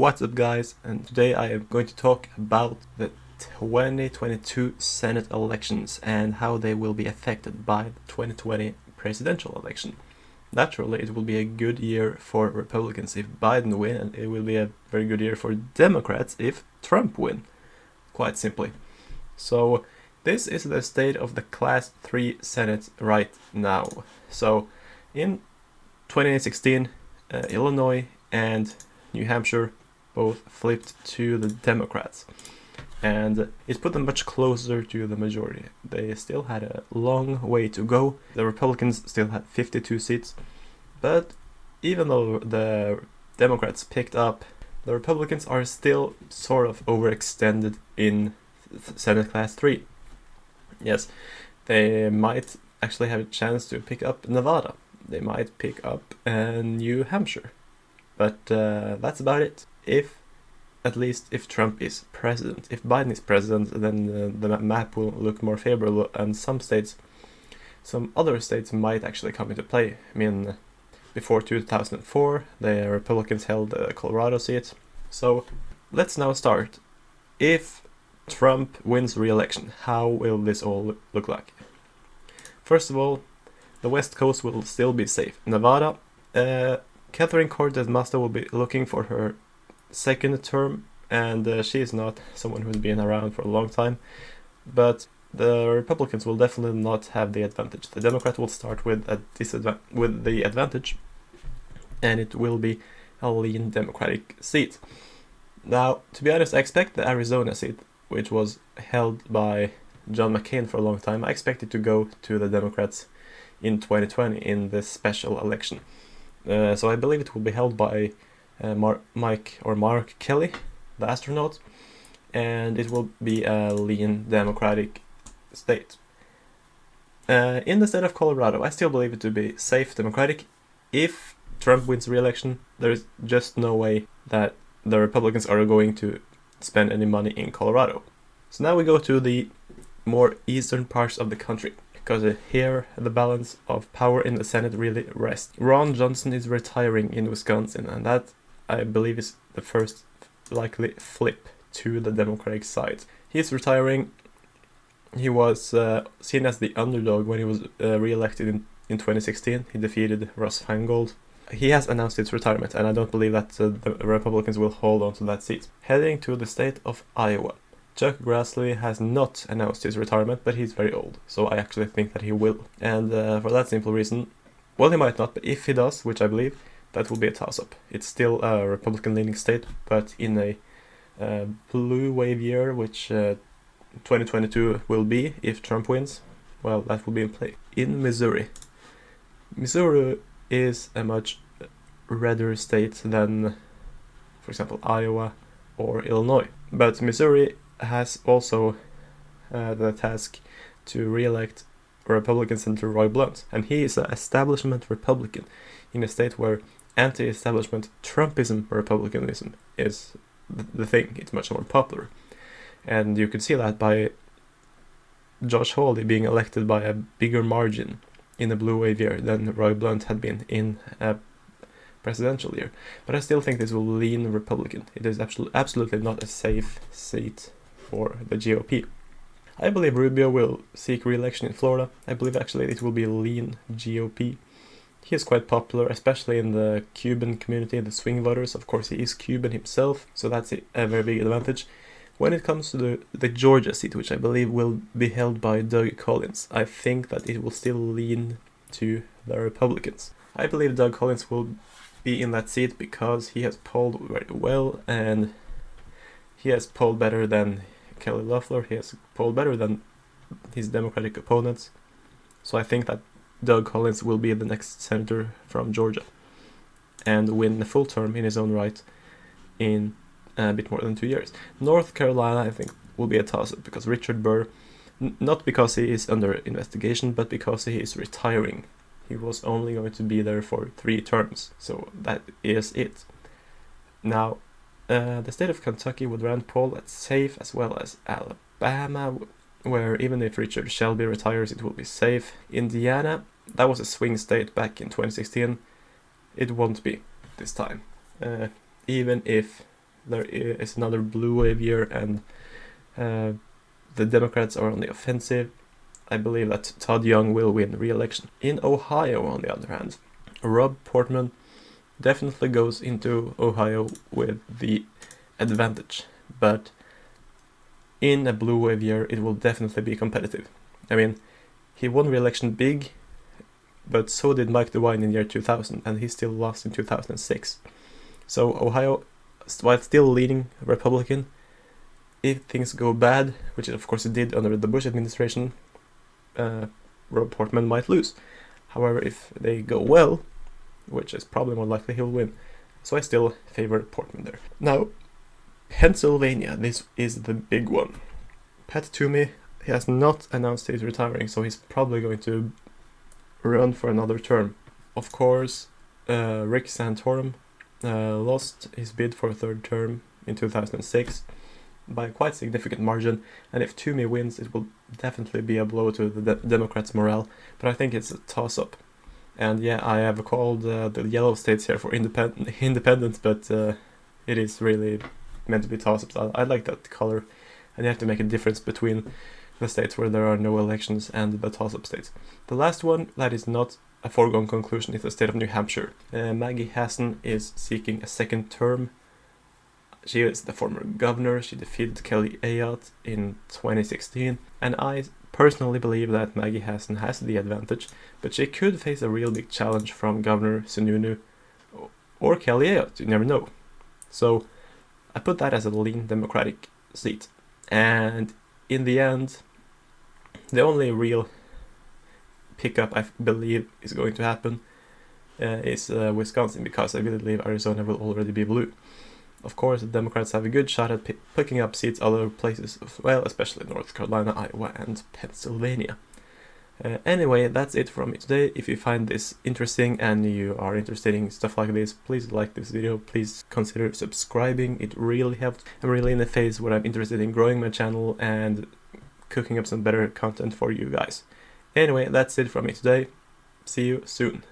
What's up, guys? And today I am going to talk about the 2022 Senate elections and how they will be affected by the 2020 presidential election. Naturally, it will be a good year for Republicans if Biden win, and it will be a very good year for Democrats if Trump win, quite simply. So this is the state of the Class 3 Senate right now. So in 2016, Illinois and New Hampshire both flipped to the Democrats, and it put them much closer to the majority. They still had a long way to go. The Republicans still had 52 seats, but even though the Democrats picked up, the Republicans are still sort of overextended in Senate Class 3. Yes, they might actually have a chance to pick up Nevada. They might pick up New Hampshire. But that's about it. At least if Trump is president. If Biden is president, then the map will look more favorable, and some other states might actually come into play. I mean, before 2004, the Republicans held the Colorado seat. So let's now start. If Trump wins re-election, how will this all look like? First of all, the West Coast will still be safe. Nevada, Catherine Cortez Masto will be looking for her second term, and she is not someone who's been around for a long time, but the Republicans will definitely not have the advantage. The Democrat will start with the advantage, and it will be a lean Democratic seat. Now, to be honest, I expect the Arizona seat, which was held by John McCain for a long time, I expect it to go to the Democrats in 2020 in this special election. So I believe it will be held by Mark Kelly, the astronaut, and it will be a lean Democratic state. In the state of Colorado, I still believe it to be safe Democratic. If Trump wins re-election, there is just no way that the Republicans are going to spend any money in Colorado. So now we go to the more eastern parts of the country, because here the balance of power in the Senate really rests. Ron Johnson is retiring in Wisconsin, and that, I believe, is the first likely flip to the Democratic side. He's retiring. He was seen as the underdog when he was re-elected in 2016. He defeated Russ Feingold. He has announced his retirement, and I don't believe that the Republicans will hold on to that seat. Heading to the state of Iowa. Chuck Grassley has not announced his retirement, but he's very old, so I actually think that he will. And for that simple reason, well, he might not, but if he does, which I believe, that will be a toss-up. It's still a Republican-leaning state, but in a blue wave year, which 2022 will be if Trump wins, well, that will be in play. In Missouri. Missouri is a much redder state than, for example, Iowa or Illinois. But Missouri has also the task to re-elect Republican Senator Roy Blunt, and he is an establishment Republican in a state where anti-establishment Trumpism Republicanism is the thing. It's much more popular, and you can see that by Josh Hawley being elected by a bigger margin in a blue wave year than Roy Blunt had been in a presidential year. But I still think this will lean Republican. It is absolutely not a safe seat for the GOP. I believe Rubio will seek re-election in Florida. I believe actually it will be lean GOP. He is quite popular, especially in the Cuban community, the swing voters. Of course, he is Cuban himself, so that's a very big advantage. When it comes to the Georgia seat, which I believe will be held by Doug Collins, I think that it will still lean to the Republicans. I believe Doug Collins will be in that seat because he has polled very well, and he has polled better than Kelly Loeffler. He has polled better than his Democratic opponents. So I think that Doug Collins will be the next senator from Georgia and win the full term in his own right in a bit more than 2 years. North Carolina, I think, will be a toss-up because Richard Burr, not because he is under investigation, but because he is retiring. He was only going to be there for 3 terms, so that is it. Now, the state of Kentucky would Rand Paul at safe, as well as Alabama, where even if Richard Shelby retires, it will be safe. Indiana, that was a swing state back in 2016. It won't be this time. Even if there is another blue wave year, and the Democrats are on the offensive. I believe that Todd Young will win re-election. In Ohio, on the other hand, Rob Portman definitely goes into Ohio with the advantage, but in a blue wave year it will definitely be competitive. I mean, he won re-election big, but so did Mike DeWine in year 2000, and he still lost in 2006. So Ohio, while still leaning Republican, if things go bad, which of course it did under the Bush administration, Rob Portman might lose. However, if they go well, which is probably more likely, he'll win. So I still favor Portman there. Now, Pennsylvania, this is the big one. Pat Toomey, he has not announced he's retiring, so he's probably going to run for another term. Of course, Rick Santorum lost his bid for a third term in 2006 by a quite significant margin, and if Toomey wins, it will definitely be a blow to the Democrats' morale, but I think it's a toss-up. And yeah, I have called the yellow states here for independence, but it is really meant to be toss-ups. I like that color, and you have to make a difference between the states where there are no elections and the toss-up states. The last one that is not a foregone conclusion is the state of New Hampshire. Maggie Hassan is seeking a second term. She is the former governor. She defeated Kelly Ayotte in 2016, and I personally believe that Maggie Hassan has the advantage, but she could face a real big challenge from Governor Sununu or Kelly Ayotte, you never know. So I put that as a lean Democratic seat, and in the end, the only real pickup I believe is going to happen is Wisconsin, because I believe Arizona will already be blue. Of course, the Democrats have a good shot at picking up seats other places as well, especially North Carolina, Iowa, and Pennsylvania. Anyway, that's it from me today. If you find this interesting and you are interested in stuff like this, please like this video. Please consider subscribing. It really helps. I'm really in the phase where I'm interested in growing my channel and cooking up some better content for you guys. Anyway, that's it from me today. See you soon.